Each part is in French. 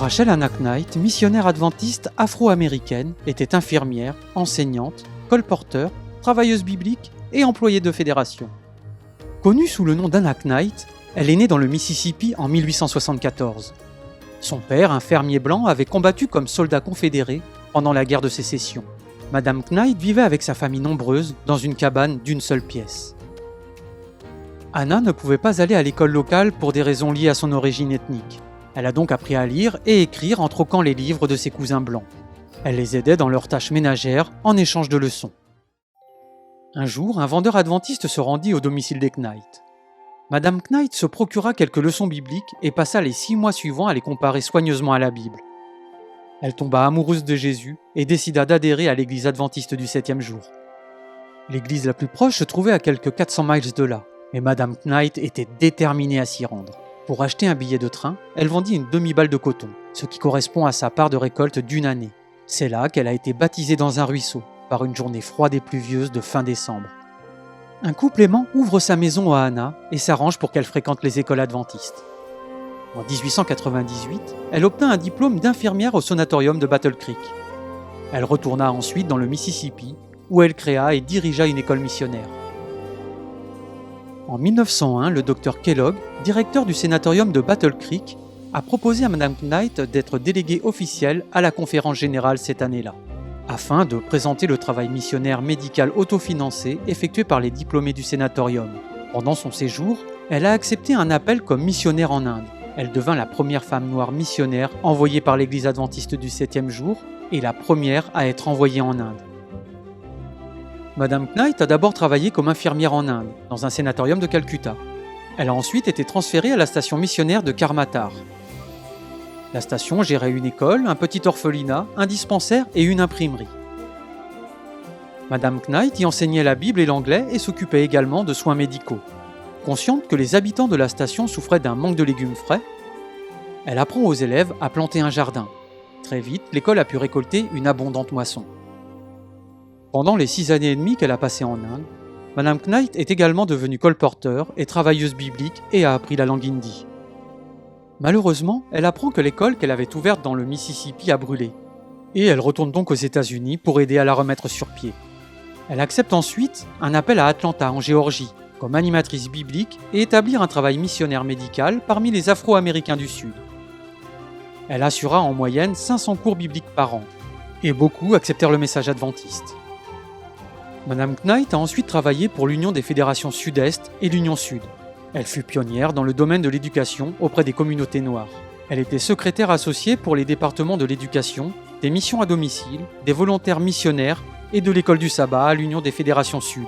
Rachel Hannah Knight, missionnaire adventiste afro-américaine, était infirmière, enseignante, colporteur, travailleuse biblique et employée de fédération. Connue sous le nom d'Hannah Knight, elle est née dans le Mississippi en 1874. Son père, un fermier blanc, avait combattu comme soldat confédéré pendant la guerre de sécession. Madame Knight vivait avec sa famille nombreuse dans une cabane d'une seule pièce. Hannah ne pouvait pas aller à l'école locale pour des raisons liées à son origine ethnique. Elle a donc appris à lire et écrire en troquant les livres de ses cousins blancs. Elle les aidait dans leurs tâches ménagères en échange de leçons. Un jour, un vendeur adventiste se rendit au domicile des Knight. Madame Knight se procura quelques leçons bibliques et passa les 6 mois suivants à les comparer soigneusement à la Bible. Elle tomba amoureuse de Jésus et décida d'adhérer à l'église adventiste du 7e jour. L'église la plus proche se trouvait à quelques 400 miles de là, mais Madame Knight était déterminée à s'y rendre. Pour acheter un billet de train, elle vendit une demi-balle de coton, ce qui correspond à sa part de récolte d'une année. C'est là qu'elle a été baptisée dans un ruisseau, par une journée froide et pluvieuse de fin décembre. Un couple aimant ouvre sa maison à Hannah et s'arrange pour qu'elle fréquente les écoles adventistes. En 1898, elle obtint un diplôme d'infirmière au sanatorium de Battle Creek. Elle retourna ensuite dans le Mississippi, où elle créa et dirigea une école missionnaire. En 1901, le Dr Kellogg, directeur du sanatorium de Battle Creek, a proposé à Madame Knight d'être déléguée officielle à la conférence générale cette année-là, afin de présenter le travail missionnaire médical autofinancé effectué par les diplômés du sanatorium. Pendant son séjour, elle a accepté un appel comme missionnaire en Inde. Elle devint la première femme noire missionnaire envoyée par l'église adventiste du 7e jour et la première à être envoyée en Inde. Madame Knight a d'abord travaillé comme infirmière en Inde, dans un sanatorium de Calcutta. Elle a ensuite été transférée à la station missionnaire de Karmatar. La station gérait une école, un petit orphelinat, un dispensaire et une imprimerie. Madame Knight y enseignait la Bible et l'anglais et s'occupait également de soins médicaux. Consciente que les habitants de la station souffraient d'un manque de légumes frais, elle apprend aux élèves à planter un jardin. Très vite, l'école a pu récolter une abondante moisson. Pendant les 6 années et demie qu'elle a passées en Inde, Madame Knight est également devenue colporteur et travailleuse biblique et a appris la langue hindi. Malheureusement, elle apprend que l'école qu'elle avait ouverte dans le Mississippi a brûlé, et elle retourne donc aux États-Unis pour aider à la remettre sur pied. Elle accepte ensuite un appel à Atlanta, en Géorgie, comme animatrice biblique et établir un travail missionnaire médical parmi les Afro-Américains du Sud. Elle assura en moyenne 500 cours bibliques par an, et beaucoup acceptèrent le message adventiste. Madame Knight a ensuite travaillé pour l'Union des fédérations Sud-Est et l'Union Sud. Elle fut pionnière dans le domaine de l'éducation auprès des communautés noires. Elle était secrétaire associée pour les départements de l'éducation, des missions à domicile, des volontaires missionnaires et de l'école du sabbat à l'Union des fédérations Sud.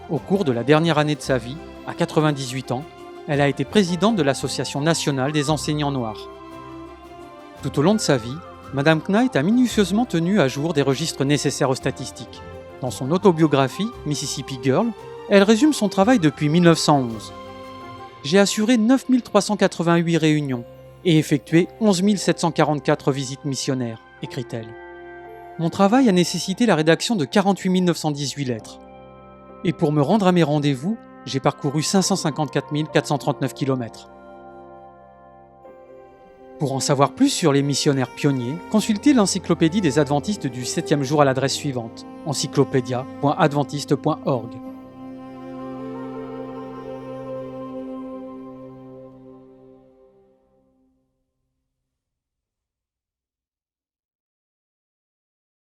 Au cours de la dernière année de sa vie, à 98 ans, elle a été présidente de l'Association nationale des enseignants noirs. Tout au long de sa vie, Madame Knight a minutieusement tenu à jour des registres nécessaires aux statistiques. Dans son autobiographie, Mississippi Girl, elle résume son travail depuis 1911. J'ai assuré 9388 réunions et effectué 11 744 visites missionnaires, écrit-elle. Mon travail a nécessité la rédaction de 48 918 lettres. Et pour me rendre à mes rendez-vous, j'ai parcouru 554 439 km. Pour en savoir plus sur les missionnaires pionniers, consultez l'encyclopédie des adventistes du 7e jour à l'adresse suivante, encyclopédia.adventiste.org.